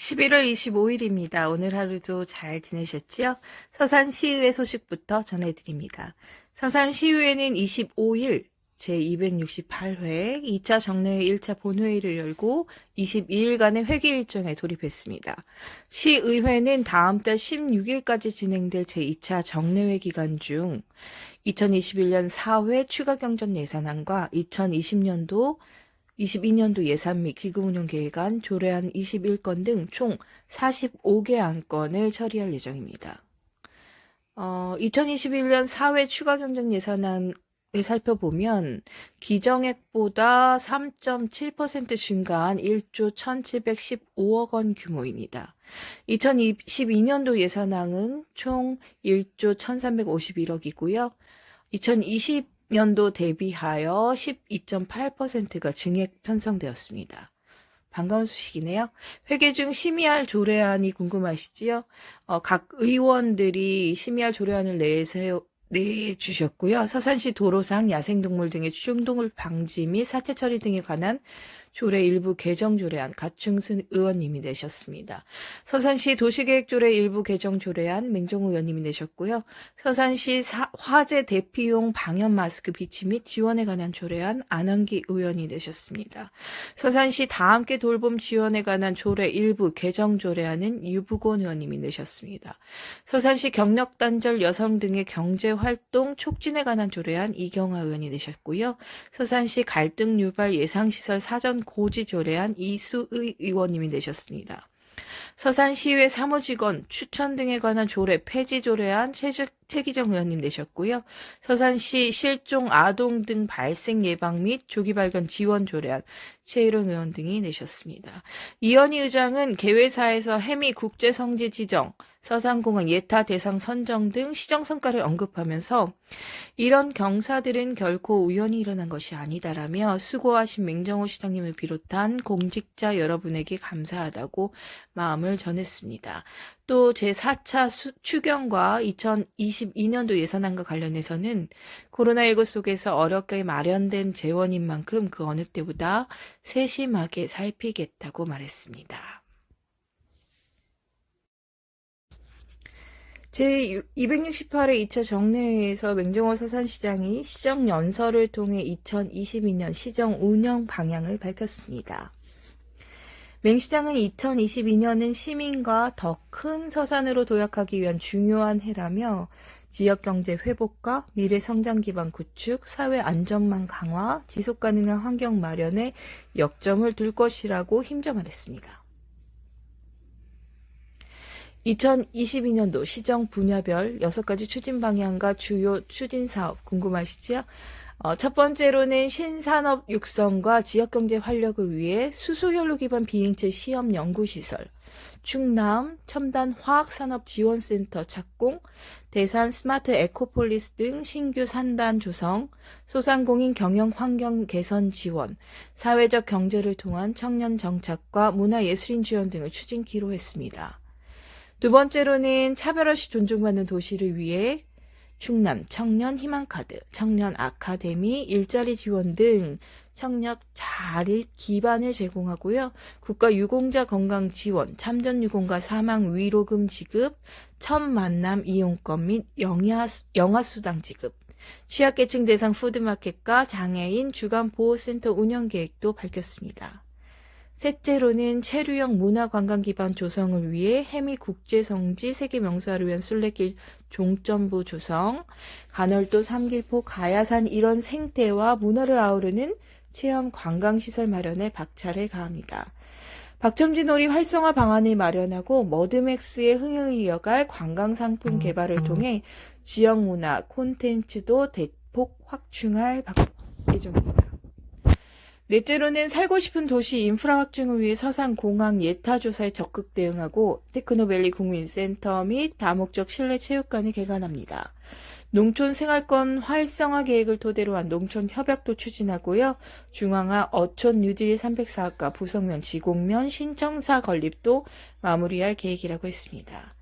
(11월 25일입니다) 오늘 하루도 잘 지내셨지요? 서산시의회 소식부터 전해드립니다. 서산시의회는 25일 제268회 2차 정례회 1차 본회의를 열고 22일간의 회기 일정에 돌입했습니다. 시의회는 다음 달 16일까지 진행될 제2차 정례회 기간 중 2021년 4회 추가경정 예산안과 2022년도 예산 및 기금운용계획안, 조례안 21건 등 총 45개 안건을 처리할 예정입니다. 2021년 4회 추가경정 예산안을 살펴보면 기정액보다 3.7% 증가한 1조 1,715억 원 규모입니다. 2022년도 예산안은 총 1조 1,351억이고요. 2020년도 대비하여 12.8%가 증액 편성되었습니다. 반가운 소식이네요. 회계 중 심의할 조례안이 궁금하시지요? 각 의원들이 심의할 조례안을 내주셨고요. 서산시 도로상 야생동물 등의 충동물 방지 및 사체 처리 등에 관한 조례 일부 개정 조례안 가충순 의원님이 내셨습니다. 서산시 도시계획조례 일부 개정 조례안 맹정우 의원님이 내셨고요. 서산시 화재 대피용 방역 마스크 비치 및 지원에 관한 조례안 안원기 의원이 내셨습니다. 서산시 다함께 돌봄 지원에 관한 조례 일부 개정 조례안은 유부곤 의원님이 내셨습니다. 서산시 경력 단절 여성 등의 경제활동 촉진에 관한 조례안 이경화 의원이 내셨고요. 서산시 갈등 유발 예상시설 사전 고지 조례안 이수의 의원님이 내셨습니다. 서산시의회 사무직원 추천 등에 관한 조례 폐지 조례안 최기정 의원님 내셨고요. 서산시 실종 아동 등 발생 예방 및 조기 발견 지원 조례안 최일원 의원 등이 내셨습니다. 이현희 의장은 개회사에서 해미 국제성지 지정, 서산공항 예타 대상 선정 등 시정 성과를 언급하면서 이런 경사들은 결코 우연히 일어난 것이 아니다라며 수고하신 맹정호 시장님을 비롯한 공직자 여러분에게 감사하다고 마음을 전했습니다. 또 제4차 추경과 2022년도 예산안과 관련해서는 코로나19 속에서 어렵게 마련된 재원인 만큼 그 어느 때보다 세심하게 살피겠다고 말했습니다. 제268회 2차 정례회에서 맹정호 서산시장이 시정연설을 통해 2022년 시정 운영 방향을 밝혔습니다. 맹 시장은 2022년은 시민과 더 큰 서산으로 도약하기 위한 중요한 해라며 지역경제 회복과 미래 성장 기반 구축, 사회 안전망 강화, 지속 가능한 환경 마련에 역점을 둘 것이라고 힘써 말했습니다. 2022년도 시정 분야별 6가지 추진 방향과 주요 추진 사업 궁금하시죠? 첫 번째로는 신산업 육성과 지역경제 활력을 위해 수소연료 기반 비행체 시험 연구시설, 충남 첨단 화학산업지원센터 착공, 대산 스마트 에코폴리스 등 신규 산단 조성, 소상공인 경영 환경 개선 지원, 사회적 경제를 통한 청년 정착과 문화예술인 지원 등을 추진키로 했습니다. 두 번째로는 차별 없이 존중받는 도시를 위해 충남 청년 희망카드, 청년 아카데미, 일자리 지원 등 청력 자립 기반을 제공하고요. 국가 유공자 건강 지원, 참전 유공과 사망 위로금 지급, 첫 만남 이용권 및 영아수당 지급, 취약계층 대상 푸드마켓과 장애인 주간 보호센터 운영 계획도 밝혔습니다. 셋째로는 체류형 문화관광 기반 조성을 위해 해미 국제성지 세계명소화를 위한 순례길 종점부 조성, 간월도 삼길포 가야산 일원 생태와 문화를 아우르는 체험 관광시설 마련에 박차를 가합니다. 박첨지놀이 활성화 방안을 마련하고 머드맥스의 흥행을 이어갈 관광상품 개발을 통해 지역문화 콘텐츠도 대폭 확충할 예정입니다. 넷째로는 살고 싶은 도시 인프라 확충을 위해 서산공항 예타 조사에 적극 대응하고 테크노밸리 국민센터 및 다목적 실내 체육관을 개관합니다. 농촌 생활권 활성화 계획을 토대로 한 농촌 협약도 추진하고요. 중앙화 어촌 뉴딜 304호가 부석면 지곡면 신청사 건립도 마무리할 계획이라고 했습니다.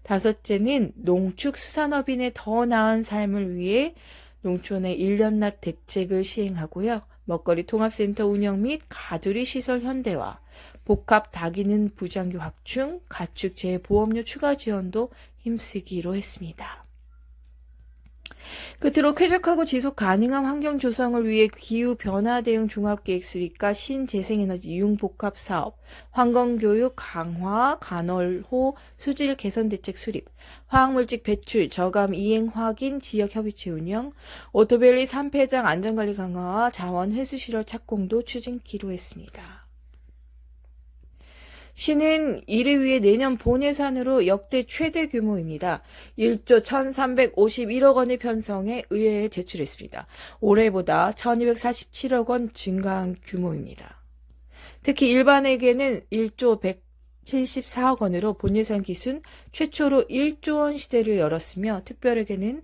다섯째는 농축 수산업인의 더 나은 삶을 위해 농촌의 1년낮 대책을 시행하고요. 먹거리 통합센터 운영 및 가두리 시설 현대화, 복합 다기능 부장교 확충, 가축 재보험료 추가 지원도 힘쓰기로 했습니다. 끝으로 쾌적하고 지속 가능한 환경 조성을 위해 기후변화 대응 종합계획 수립과 신재생에너지 융복합 사업, 환경교육 강화, 간헐호 수질 개선 대책 수립, 화학물질 배출 저감 이행 확인 지역협의체 운영, 오토밸리 3폐장 안전관리 강화와 자원 회수 실효 착공도 추진키로 했습니다. 시는 이를 위해 내년 본 예산으로 역대 최대 규모입니다. 1조 1,351억 원을 편성해 의회에 제출했습니다. 올해보다 1,247억 원 증가한 규모입니다. 특히 일반에게는 1조 174억 원으로 본 예산 기준 최초로 1조 원 시대를 열었으며 특별에게는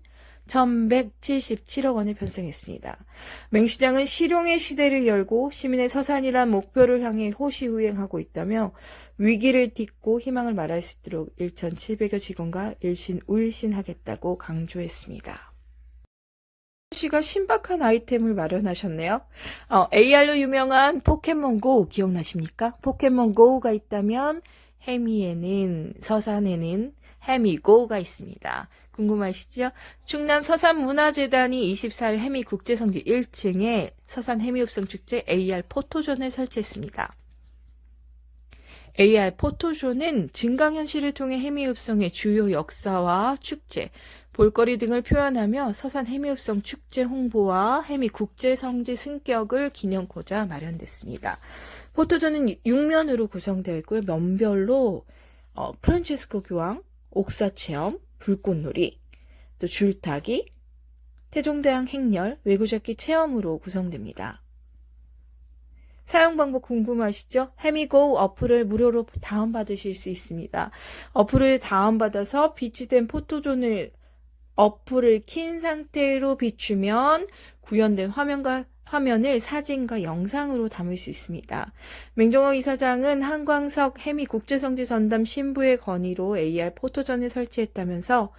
1,177억 원을 편성했습니다. 맹시장은 실용의 시대를 열고 시민의 서산이란 목표를 향해 호시후행하고 있다며 위기를 딛고 희망을 말할 수 있도록 1,700여 직원과 일신우일신하겠다고 강조했습니다. 씨가 신박한 아이템을 마련하셨네요. AR로 유명한 포켓몬고 기억나십니까? 포켓몬고가 있다면 해미에는 서산에는 해미고가 있습니다. 궁금하시죠? 충남 서산문화재단이 24일 해미국제성지 1층에 서산 해미읍성축제 AR 포토존을 설치했습니다. AR 포토존은 증강현실을 통해 해미읍성의 주요 역사와 축제, 볼거리 등을 표현하며 서산 해미읍성 축제 홍보와 해미국제성지 승격을 기념코자 마련됐습니다. 포토존은 6면으로 구성되어 있고요. 면별로 프란체스코 교황, 옥사체험, 불꽃놀이, 또 줄타기, 태종대왕 행렬, 외구잡기 체험으로 구성됩니다. 사용 방법 궁금하시죠? 해미고 어플을 무료로 다운받으실 수 있습니다. 어플을 다운받아서 비치된 포토존을 어플을 킨 상태로 비추면 구현된 화면을 사진과 영상으로 담을 수 있습니다. 맹종호 이사장은 한광석 해미국제성지 전담 신부의 건의로 AR 포토존을 설치했다면서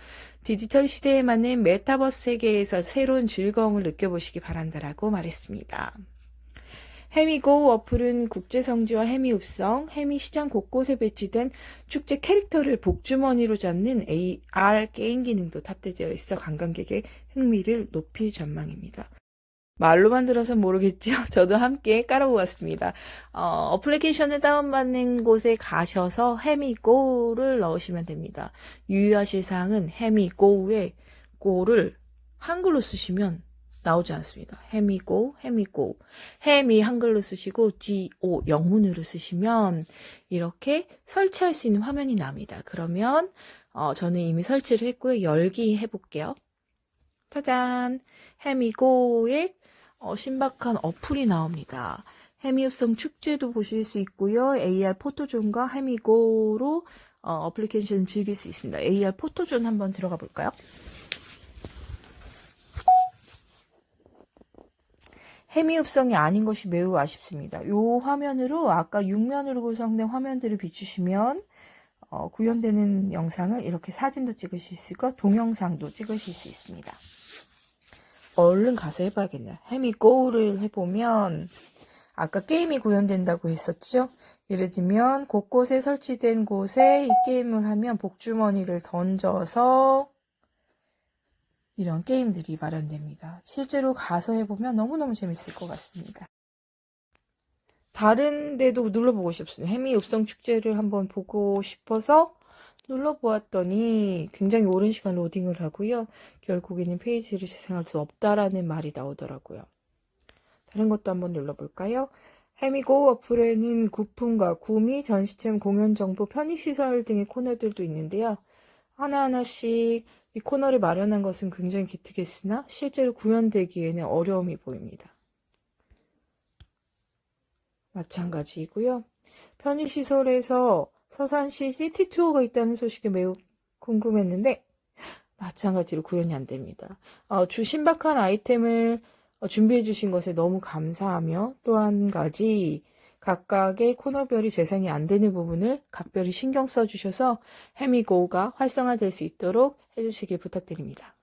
디지털 시대에 맞는 메타버스 세계에서 새로운 즐거움을 느껴보시기 바란다라고 말했습니다. 해미고 어플은 국제성지와 해미읍성, 해미시장 곳곳에 배치된 축제 캐릭터를 복주머니로 잡는 AR 게임 기능도 탑재되어 있어 관광객의 흥미를 높일 전망입니다. 말로만 들어서 모르겠죠? 저도 함께 깔아보았습니다. 어플리케이션을 다운받는 곳에 가셔서 해미고를 넣으시면 됩니다. 유의하실 사항은 해미고의 고를 한글로 쓰시면 나오지 않습니다. 해미고, 해미고. 해미 한글로 쓰시고 GO 영문으로 쓰시면 이렇게 설치할 수 있는 화면이 납니다. 그러면 저는 이미 설치를 했고요. 열기 해볼게요. 짜잔! 해미고의 신박한 어플이 나옵니다. 해미읍성 축제도 보실 수 있고요. AR 포토존과 해미고로 어플리케이션을 즐길 수 있습니다. AR 포토존 한번 들어가 볼까요? 해미읍성이 아닌 것이 매우 아쉽습니다. 이 화면으로 아까 6면으로 구성된 화면들을 비추시면 구현되는 영상을 이렇게 사진도 찍으실 수 있고 동영상도 찍으실 수 있습니다. 얼른 가서 해봐야겠네요. 해미고를 해보면 아까 게임이 구현된다고 했었죠? 예를 들면 곳곳에 설치된 곳에 이 게임을 하면 복주머니를 던져서 이런 게임들이 마련됩니다. 실제로 가서 해보면 너무너무 재밌을 것 같습니다. 다른 데도 눌러보고 싶습니다. 해미읍성 축제를 한번 보고 싶어서 눌러보았더니 굉장히 오랜 시간 로딩을 하고요. 결국에는 페이지를 재생할 수 없다라는 말이 나오더라고요. 다른 것도 한번 눌러볼까요? 해미고 어플에는 구품과 구미, 전시체험, 공연정보, 편의시설 등의 코너들도 있는데요. 하나하나씩 이 코너를 마련한 것은 굉장히 기특했으나 실제로 구현되기에는 어려움이 보입니다. 마찬가지이고요. 편의시설에서 서산시 시티투어가 있다는 소식이 매우 궁금했는데 마찬가지로 구현이 안 됩니다. 주 신박한 아이템을 준비해 주신 것에 너무 감사하며 또 한 가지 각각의 코너별이 재생이 안 되는 부분을 각별히 신경 써주셔서 해미고가 활성화될 수 있도록 해주시길 부탁드립니다.